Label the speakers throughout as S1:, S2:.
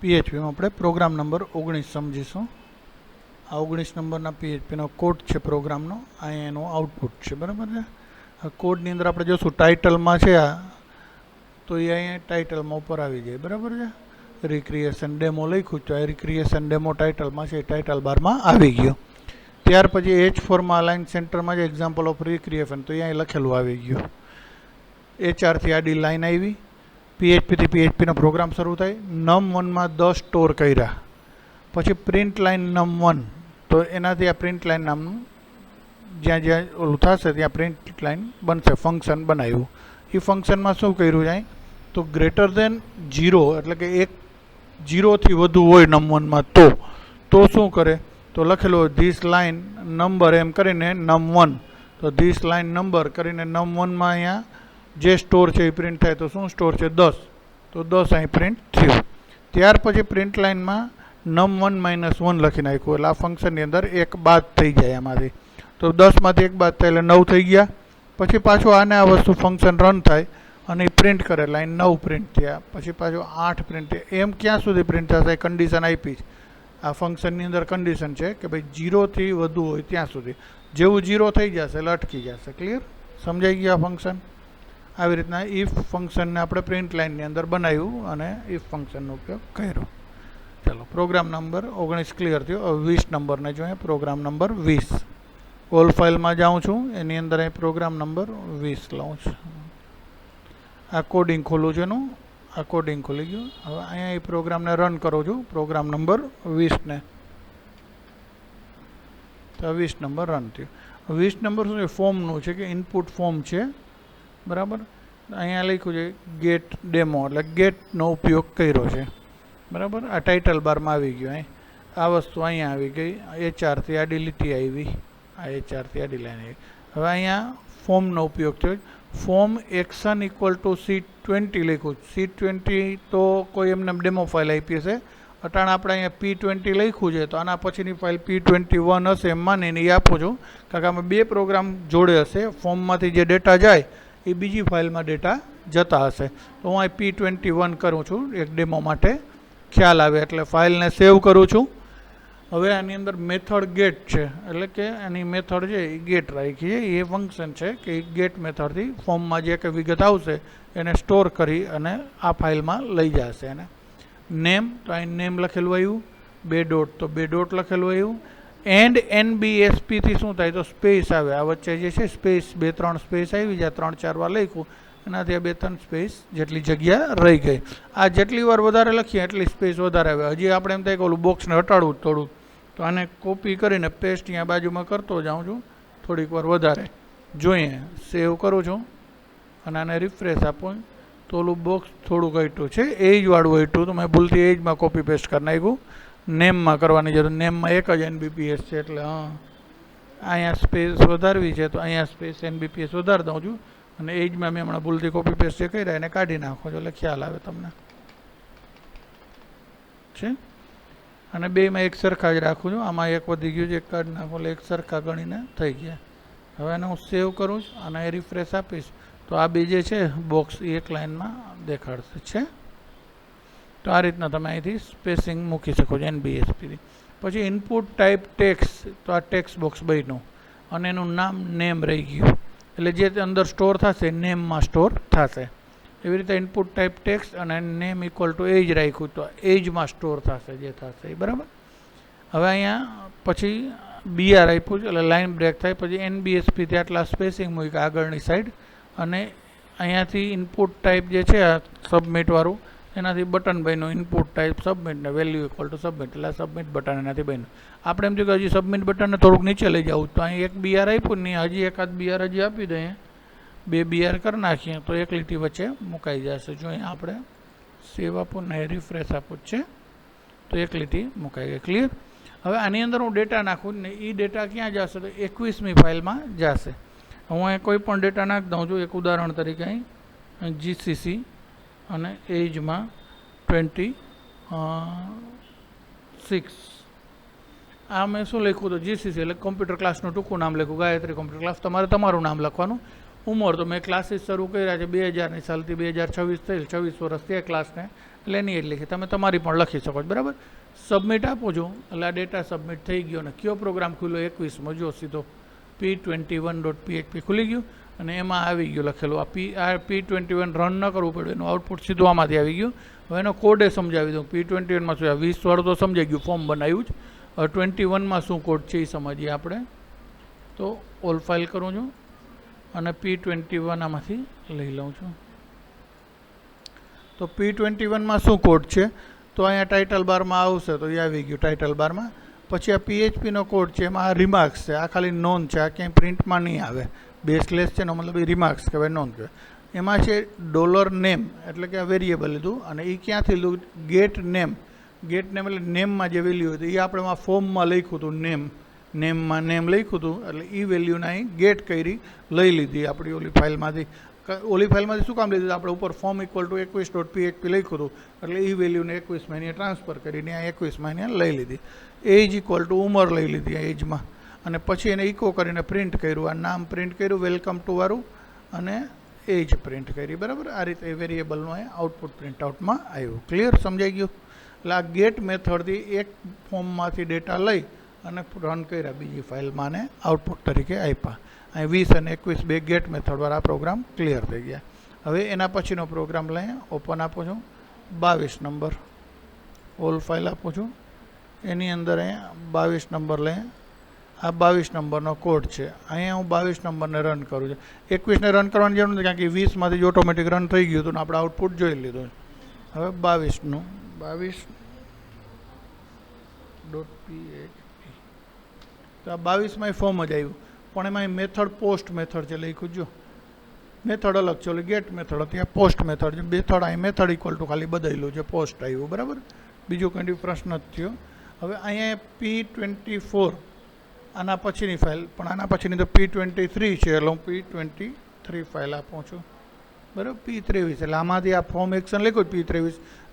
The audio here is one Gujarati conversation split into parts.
S1: પીએચપીમાં આપણે પ્રોગ્રામ નંબર 19 સમજીશું. આ 19 નંબરના પીએચપીનો કોડ છે પ્રોગ્રામનો. અહીંયા એનું આઉટપુટ છે, બરાબર છે. આ કોડની અંદર આપણે જોશું ટાઇટલમાં છે આ, તો એ અહીંયા ટાઇટલમાં ઉપર આવી જાય, બરાબર છે. રિક્રિએશન ડેમો લખ્યું તો આ રિક્રિએશન ડેમો ટાઇટલમાં છે, ટાઇટલ બારમાં આવી ગયો. ત્યાર પછી H4માં અલાઇન સેન્ટરમાં જે એક્ઝામ્પલ ઓફ રિક્રિએશન, તો અહીંયા લખેલું આવી ગયું. HR થી આડી લાઈન આવી, PHPથી PHPનો પ્રોગ્રામ શરૂ થાય. num1માં 10 સ્ટોર કર્યા, પછી પ્રિન્ટ લાઇન num1, તો એનાથી આ પ્રિન્ટ લાઇન નામનું જ્યાં જ્યાં ઓલું થશે ત્યાં પ્રિન્ટ લાઇન બનશે, ફંક્શન બનાવ્યું. એ ફંક્શનમાં શું કર્યું જાય તો ગ્રેટર ધેન 0, એટલે કે 0થી વધુ હોય num1માં તો શું કરે તો લખેલું ધીસ લાઇન નંબર એમ કરીને num1, તો ધીસ લાઇન નંબર કરીને num1માં અહીંયા જે સ્ટોર છે એ પ્રિન્ટ થાય. તો શું સ્ટોર છે 10, તો 10 અહીં પ્રિન્ટ થયું. ત્યાર પછી પ્રિન્ટ લાઇનમાં num1 - 1 લખી નાખ્યું, એટલે આ ફંક્શનની અંદર એક બાદ થઈ જાય એમાંથી. તો 10માંથી એક બાદ થાય એટલે 9 થઈ ગયા. પછી પાછું આને આ વસ્તુ ફંક્શન રન થાય અને એ પ્રિન્ટ કરે, લાઈન 9 પ્રિન્ટ થયા. પછી પાછું 8 પ્રિન્ટ થયા. એમ ક્યાં સુધી પ્રિન્ટ થશે? કન્ડિશન આપી છે આ ફંક્શનની અંદર, કન્ડિશન છે કે ભાઈ 0થી વધુ હોય ત્યાં સુધી. જેવું 0 થઈ જશે એટલે અટકી જશે. ક્લિયર? સમજાઈ ગયું આ ફંક્શન? આવી રીતના ઇફ ફંક્શનને આપણે પ્રિન્ટ લાઇનની અંદર બનાવ્યું અને ઇફ ફંક્શનનો ઉપયોગ કર્યો. ચાલો, પ્રોગ્રામ નંબર 19 ક્લિયર થયો. હવે 20 નંબરને જોઈએ. પ્રોગ્રામ નંબર 20 ઓલ ફાઇલમાં જાઉં છું, એની અંદર અહીં પ્રોગ્રામ નંબર 20 લઉં છું. આ કોડિંગ ખોલું છું એનું, આ કોડિંગ ખોલી ગયું. હવે અહીંયા એ પ્રોગ્રામને રન કરું છું, પ્રોગ્રામ નંબર 20ને. તો 20 નંબર રન થયો. 20 નંબર શું છે? ફોર્મનું છે, કે ઇનપુટ ફોર્મ છે, બરાબર. અહીંયા લખ્યું છે ગેટ ડેમો, એટલે ગેટનો ઉપયોગ કર્યો છે, બરાબર. આ ટાઇટલ બારમાં આવી ગયું. અહીં આ વસ્તુ અહીંયા આવી ગઈ, HR થી આડી લીટી આવી, આ HR થી આડી લાઈન આવી. હવે અહીંયા ફોર્મનો ઉપયોગ થયો. Form action equal to C20 લખ્યું. C20 તો કોઈ એમને ડેમો ફાઇલ આપી હશે. અટાણે આપણે અહીંયા P20 લખ્યું છે, તો આના પછીની ફાઇલ P21 હશે એમ માનીને એ આપું છું, કારણ કે આમાં બે પ્રોગ્રામ જોડે હશે. ફોર્મમાંથી જે ડેટા જાય એ બીજી ફાઇલમાં ડેટા જતા હશે. તો હું અહીં P21 કરું છું એક ડેમો માટે, ખ્યાલ આવે એટલે ફાઇલને સેવ કરું છું. હવે આની અંદર મેથડ ગેટ છે, એટલે કે આની મેથડ છે એ ગેટ રાખી છે. એ ફંક્શન છે કે એ ગેટ મેથડથી ફોર્મમાં જે કંઈ વિગત આવશે એને સ્ટોર કરી અને આ ફાઇલમાં લઈ જશે. એને નેમ, તો અહીં નેમ લખેલું આવ્યું. 2 ડોટ, તો 2 ડોટ લખેલું આવ્યું. એન્ડ NBSPથી શું થાય તો સ્પેસ આવે. આ વચ્ચે જે છે સ્પેસ 2-3 સ્પેસ આવી જાય, 3-4 વાર લખ્યું, એનાથી આ 2-3 સ્પેસ જેટલી જગ્યા રહી ગઈ. આ જેટલી વાર વધારે લખીએ એટલી સ્પેસ વધારે આવે. હજી આપણે એમ થાય કે ઓલું બોક્સને હટાડવું થોડું, તો આને કોપી કરીને પેસ્ટ અહીંયા બાજુમાં કરતો જાઉં છું, થોડીક વાર વધારે જોઈએ. સેવ કરું છું અને આને રિફ્રેશ આપું તો ઓલું બોક્સ થોડું ઘટ્યું છે, એજવાળું ઘટ્યું, તો મેં ભૂલથી એજમાં કોપી પેસ્ટ કરી નાખ્યું. નેમમાં કરવાની જરૂર, નેમમાં 1 જ NBPS છે, એટલે અહીંયા સ્પેસ વધારવી છે તો અહીંયા સ્પેસ NBPS વધારી દઉં છું. અને એજમાં મેં હમણાં ભૂલથી કોપી પેસ્ટ જે કર્યા એને કાઢી નાખો છો, એટલે ખ્યાલ આવે તમને છે. અને બેમાં એક સરખા જ રાખું છું. આમાં એક વધી ગયું છે, એક કાઢી નાખો એટલે એક સરખા ગણીને થઈ ગયા. હવે એને હું સેવ કરું છું અને એ રિફ્રેશ આપીશ તો આ બે જે છે બોક્સ એ એક લાઇનમાં દેખાડશે છે. તો આ રીતના તમે અહીંથી સ્પેસિંગ મૂકી શકો છો NBSPથી. પછી ઇનપુટ ટાઈપ ટેક્સ, તો આ ટેક્સ બોક્સ બન્યું અને એનું નામ નેમ રહી ગયું, એટલે જે અંદર સ્ટોર થશે નેમમાં સ્ટોર થશે. એવી રીતે ઇનપુટ ટાઈપ ટેક્સ અને નેમ ઇક્વલ ટુ એજ રાખ્યું, તો એજમાં સ્ટોર થશે જે થશે એ, બરાબર. હવે અહીંયા પછી BR આપ્યું છે એટલે લાઇન બ્રેક થાય. પછી NBSPથી આટલા સ્પેસિંગ મૂક્યા આગળની સાઈડ, અને અહીંયાથી ઇનપુટ ટાઈપ જે છે આ સબમિટવાળું, એનાથી બટન બન્યું ઇનપુટ ટાઈપ સબમિટ ને વેલ્યુ ઇક્વલ ટુ સબમિટ, એટલે સબમિટ બટન એનાથી બન્યું. આપણે એમ થયું કે હજી સબમિટ બટનને થોડુંક નીચે લઈ જવું, તો અહીં એક BR આપ્યું ને હજી એકાદ BR હજી આપી દઈએ, 2 BR કરી નાખીએ તો એક લીટી વચ્ચે મુકાઈ જશે. જો અહીંયા આપણે સેવ આપું ને રિફ્રેશ આપું જ છે તો એક લીટી મુકાઈ ગઈ. ક્લિયર? હવે આની અંદર હું ડેટા નાખું ને એ ડેટા ક્યાં જશે તો 21મી ફાઇલમાં જશે. હું અહીં કોઈ પણ ડેટા નાખી દઉં છું. એક ઉદાહરણ તરીકે અહીં GCC અને એજમાં 26. આ મેં શું લખ્યું તો GCC એટલે કોમ્પ્યુટર ક્લાસનું ટૂંકું નામ લખ્યું, ગાયત્રી કોમ્પ્યુટર ક્લાસ. તમારે તમારું નામ લખવાનું. ઉંમર તો મેં ક્લાસીસ શરૂ કર્યા છે 2000ની સાલથી 2026 થયેલ, 26 વર્ષ થયા ક્લાસને, એટલે એની એટલી કે તમે તમારી પણ લખી શકો છો, બરાબર. સબમિટ આપો છો એટલે આ ડેટા સબમિટ થઈ ગયો અને કયો પ્રોગ્રામ ખુલ્યો 21માં જો સીધો p21.php ખુલી ગયું અને એમાં આવી ગયું લખેલું આ p21 રન ન કરવું પડ્યું, એનું આઉટપુટ સીધું આમાંથી આવી ગયું. હવે એનો કોડે સમજાવી દઉં. p21માં શું 20 વાળું તો સમજાઈ ગયું, ફોર્મ બનાવ્યું જ. હવે 21માં શું કોડ છે એ સમજીએ આપણે. તો ઓલ ફાઇલ કરું છું અને p21 આમાંથી લઈ લઉં છું. તો p21માં શું કોડ છે તો અહીંયા ટાઇટલ બારમાં આવશે, તો એ આવી ગયું ટાઇટલ બારમાં. પછી આ PHPનો કોડ છે, એમાં આ રિમાર્ક્સ છે, આ ખાલી નોંધ છે, આ ક્યાંય પ્રિન્ટમાં નહીં આવે. બેસલેસ છે ને મતલબ એ રિમાર્ક્સ કહેવાય, નોંધ કહેવાય. એમાં છે $નેમ એટલે કે આ વેરિયેબલ લીધું અને એ ક્યાંથી લીધું, ગેટ નેમ. ગેટ નેમ એટલે નેમમાં જે વેલ્યુ હતી એ આપણે ફોર્મમાં લખ્યું હતું, નેમમાં નેમ લખ્યું હતું એટલે એ વેલ્યુને અહીં ગેટ કરી લઈ લીધી આપણી ઓલી ફાઇલમાંથી. ઓલી ફાઇલમાંથી શું કામ લીધું, આપણે ઉપર ફોર્મ =21.php લખ્યું હતું એટલે એ વેલ્યુને 21માં અહીંયા ટ્રાન્સફર કરીને આ 21માં અહીંયા લઈ લીધી. એજ ઉંમર લઈ લીધી એજમાં અને પછી એને ઇકો કરીને પ્રિન્ટ કર્યું, આ નામ પ્રિન્ટ કર્યું વેલકમ ટુ વાળું અને એજ પ્રિન્ટ કરી, બરાબર. આ રીતે વેરિયેબલનું અહીંયા આઉટપુટ પ્રિન્ટ આઉટમાં આવ્યું. ક્લિયર, સમજાઈ ગયું. એટલે આ ગેટ મેથડથી એક ફોર્મમાંથી ડેટા લઈ અને રન કર્યા બીજી ફાઇલમાં અને આઉટપુટ તરીકે આપ્યા. અહીં 20 અને 21 બે ગેટ મેથડવાળા પ્રોગ્રામ ક્લિયર થઈ ગયા. હવે એના પછીનો પ્રોગ્રામ લઈએ, ઓપન આપું છું. 22 નંબર ઓલ ફાઇલ આપું છું. એની અંદર અહીંયા 22 નંબર લઈએ. આ 22 નંબરનો કોડ છે. અહીંયા હું 22 નંબરને રન કરું છું. 21ને રન કરવાની જરૂર નથી કારણ કે 20માંથી જ ઓટોમેટિક રન થઈ ગયું હતું ને આપણે આઉટપુટ જોઈ લીધું. હવે 22નું 22.php તો આ 22માં ફોર્મ જ આવ્યું પણ એમાં મેથડ પોસ્ટ મેથડ છે લખ્યું જો. મેથડ અલગ છે, ઓલી ગેટ મેથડ હતી, આ પોસ્ટ મેથડ છે. મેથડ અહીં મેથડ ઇક્વલ ટુ ખાલી બદલેલું છે, પોસ્ટ આવ્યું, બરાબર. બીજું કંઈ પ્રશ્ન જ થયો. હવે અહીંયા p24 આના પછીની ફાઇલ, પણ આના પછીની તો p23 છે એટલે હું p23 ફાઇલ આપું છું, બરાબર. p23 એટલે આમાંથી આ ફોર્મ એક્શન લખ્યું p23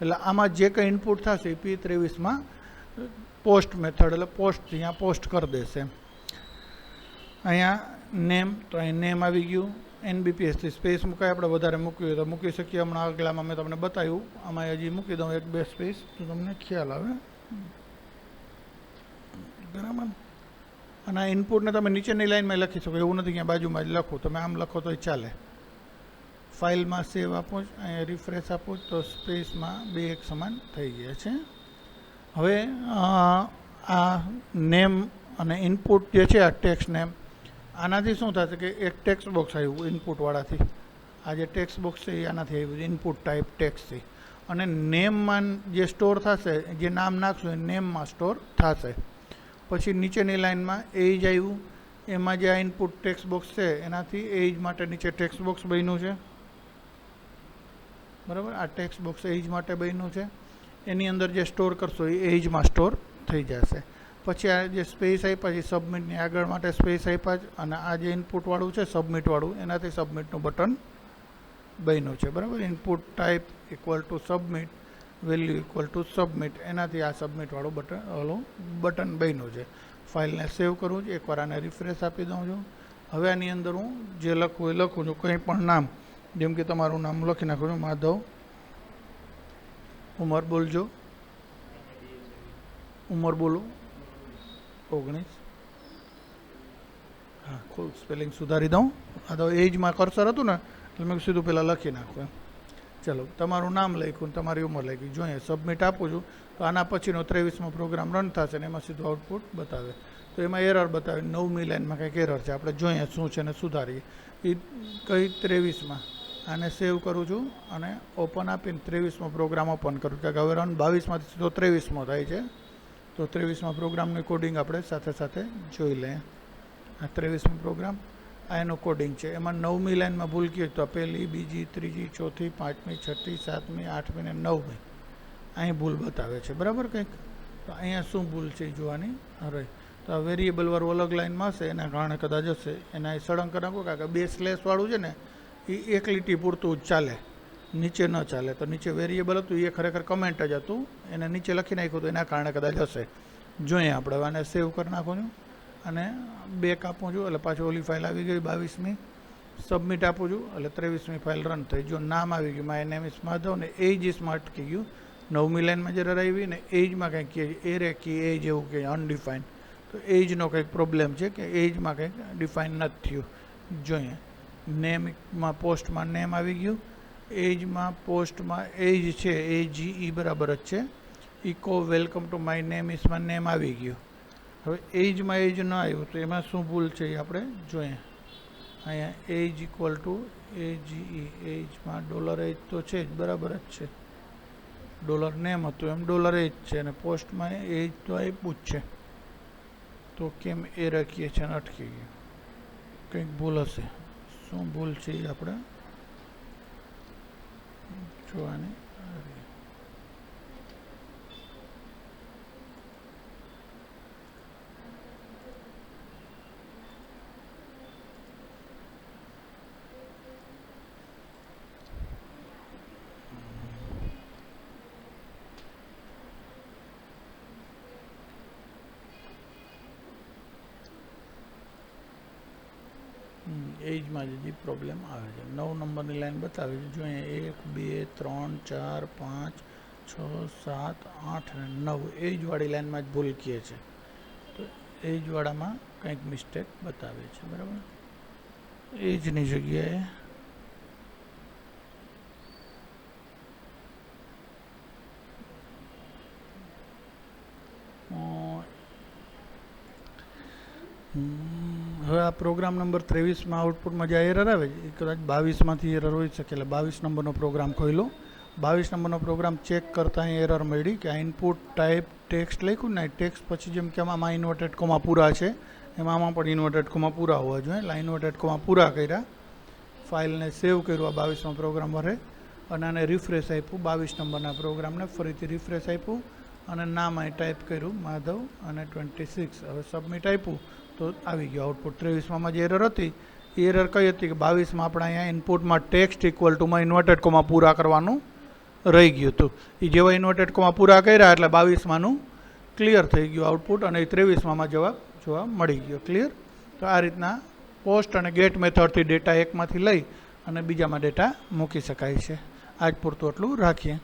S1: એટલે આમાં જે કંઈ ઇનપુટ થશે એ p23માં પોસ્ટ મેથડ એટલે પોસ્ટ અહીંયા પોસ્ટ કરી દેશે. અહીંયા નેમ, તો અહીં નેમ આવી ગયું. NBPSથી સ્પેસ મુકાય, આપણે વધારે મૂકવી હોય તો મૂકી શકીએ. હમણાં આગલામાં મેં તમને બતાવ્યું, આમાં હજી મૂકી દઉં 1-2 સ્પેસ તો તમને ખ્યાલ આવે, બરાબર. અને આ ઇનપુટને તમે નીચેની લાઇનમાં લખી શકો, એવું નથી કે બાજુમાં જ લખો, તમે આમ લખો તો ચાલે. ફાઇલમાં સેવ આપો, અહીંયા રિફ્રેશ આપો તો સ્પેસમાં બે એક સમાન થઈ ગયા છે. હવે આ નેમ અને ઇનપુટ જે છે આ ટેક્સ્ટ નેમ, આનાથી શું થશે કે એક ટેક્સ્ટ બોક્સ આવ્યું ઇનપુટવાળાથી. આ જે ટેક્સ્ટ બોક્સ છે એ આનાથી આવ્યું ઇનપુટ ટાઈપ ટેક્સ્ટથી. અને નેમમાં જે સ્ટોર થશે, જે નામ નાખશું એ નેમમાં સ્ટોર થશે. પછી નીચેની લાઇનમાં એજ આવ્યું, એમાં જે આ ઇનપુટ ટેક્સ્ટ બોક્સ છે એનાથી એજ માટે નીચે ટેક્સ્ટ બોક્સ બન્યું છે, બરાબર. આ ટેક્સ્ટ બોક્સ એજ માટે બન્યું છે. એની અંદર જે સ્ટોર કરશો એ એજમાં સ્ટોર થઈ જશે. પછી આ જે સ્પેસ આપ્યા છે સબમિટની આગળ માટે સ્પેસ આપ્યા છે અને આ જે ઇનપુટવાળું છે સબમિટવાળું એનાથી સબમિટનું બટન બન્યું છે, બરાબર. Input type equal to submit, value equal to submit, એનાથી આ સબમિટવાળું બટન બન્યું છે. ફાઇલને સેવ કરું છું, એકવાર આને રિફ્રેશ આપી દઉં છું. હવે આની અંદર હું જે લખું એ લખું છું, કંઈ પણ નામ, જેમ કે તમારું નામ લખી નાખું છું, માધવ. ઉંમર બોલજો, ઉંમર બોલો 19. હા, ખુદ સ્પેલિંગ સુધારી દઉં. આ તો એજમાં કર્સર હતું ને એટલે મેં સીધું પહેલાં લખી નાખું એમ. ચલો, તમારું નામ લખ્યું, તમારી ઉંમર લખી, જોઈએ સબમિટ આપું છું તો આના પછીનો 23મો પ્રોગ્રામ રન થશે ને એમાં સીધું આઉટપુટ બતાવે. તો એમાં એરર બતાવે, 9મી લાઇનમાં કંઈક એરર છે, આપણે જોઈએ શું છે ને સુધારીએ. એ કઈ 23માં આને સેવ કરું છું અને ઓપન આપીને 23મો પ્રોગ્રામ ઓપન કરું, કારણ કે હવે રન 22માંથી સીધો 23મો થાય છે. તો 23મા પ્રોગ્રામનું કોડિંગ આપણે સાથે સાથે જોઈ લઈએ. આ 23મો પ્રોગ્રામ આ એનું કોડિંગ છે. એમાં 9મી લાઇનમાં ભૂલ કીધી તો પહેલી, બીજી, ત્રીજી, ચોથી, 5મી, 6ઠી, 7મી, 8મી ને 9મી અહીં ભૂલ બતાવે છે, બરાબર. કંઈક તો અહીંયા શું ભૂલ છે જોવાની રહી. તો આ વેરિયેબલવાળું અલગ લાઇનમાં હશે, એના કારણે કદાચ હશે. એના એ સળંગ કરી નાખો, કારણ કે બે સ્લેશવાળું છે ને એ એક લીટી પૂરતું જ ચાલે, નીચે ન ચાલે. તો નીચે વેરિયેબલ હતું એ ખરેખર કમેન્ટ જ હતું, એને નીચે લખી નાખ્યું તો એના કારણે કદાચ હશે. જોઈએ આપણે આને સેવ કરી નાખું છું અને બેક આપું છું એટલે પાછું ઓલી ફાઇલ આવી ગઈ 22મી. સબમિટ આપું છું એટલે 23મી ફાઇલ રન થઈ. જો નામ આવી ગયું, માય નેમ ઇઝ માધવ ને એજ ઇઝમાં અટકી ગયું 9મી લાઈનમાં જ એરર આવી ને એજમાં કંઈક કહે એરે કે એજ એવું કે અનડિફાઇન, તો એજનો કંઈક પ્રોબ્લેમ છે કે એજમાં કંઈક ડિફાઇન નથી થયું. જોઈએ નેમમાં પોસ્ટમાં નેમ આવી ગયું, એજમાં પોસ્ટમાં એજ છે AGE બરાબર જ છે. Echo welcome to my name ઇસમાં નેમ આવી ગયું. હવે એજમાં એજ ન આવ્યું તો એમાં શું ભૂલ છે એ આપણે જોઈએ. અહીંયા એજ ઇક્વલ ટુ AGE, એજમાં ડોલર એજ તો છે જ બરાબર જ છે, ડોલર નેમ હતું એમ ડોલર એજ છે અને પોસ્ટમાં એજ તો આપ્યું જ છે, તો કેમ એ રાખીએ છીએ અને અટકી ગયું? કંઈક ભૂલ હશે. શું ભૂલ છે એ આપણે જોવાની. એજમાં જ પ્રોબ્લેમ આવે છે. 9 નંબરની લાઈન બતાવે છે. જોઈએ 1 2 3 4 5 6 7 8 અને 9 એજવાળી લાઈનમાં જ ભૂલ કહે છે, તો એજવાળામાં કંઈક મિસ્ટેક બતાવે છે. બરાબર, એજની જગ્યાએ હવે આ પ્રોગ્રામ નંબર 23માં આઉટપુટમાં જે એરર આવે છે એ કદાચ 22માંથી એરર હોઈ શકે. એટલે 22 નંબરનો પ્રોગ્રામ ખોલ્યો, 22 નંબરનો પ્રોગ્રામ ચેક કરતાં અહીં એરર મળી કે આ ઇનપુટ ટાઈપ ટેક્સ્ટ લખ્યું ને, ટેક્સ્ટ પછી જેમ કે આમાં ઇન્વર્ટેડ કોમા પૂરા છે એમાં આમાં પણ ઇન્વર્ટેડ કોમા પૂરા હોવા જોઈએ. એટલે ઇન્વર્ટેડ કોમા પૂરા કર્યા, ફાઇલને સેવ કર્યું આ 22માં પ્રોગ્રામ વરે અને આને રિફ્રેશ આપ્યું. 22 નંબરના પ્રોગ્રામને ફરીથી રિફ્રેશ આપ્યું અને નામ અહીં ટાઈપ કર્યું માધવ અને 26. હવે સબમિટ આપ્યું તો આવી ગયો આઉટપુટ. 23માં જે એરર હતી એ એરર કઈ હતી કે 22માં આપણે અહીંયા ઇનપુટમાં ટેક્સ્ટ ઇક્વલ ટુમાં ઇન્વર્ટેડ કોમા પૂરા કરવાનું રહી ગયું હતું. એ જેવા ઇન્વર્ટેડ કોમા પૂરા કર્યા એટલે 22માંનું ક્લિયર થઈ ગયું આઉટપુટ અને 23માં જવાબ જોવા મળી ગયો. ક્લિયર. તો આ રીતના પોસ્ટ અને ગેટ મેથડથી ડેટા એકમાંથી લઈ અને બીજામાં ડેટા મૂકી શકાય છે. આજ પૂરતું એટલું રાખીએ.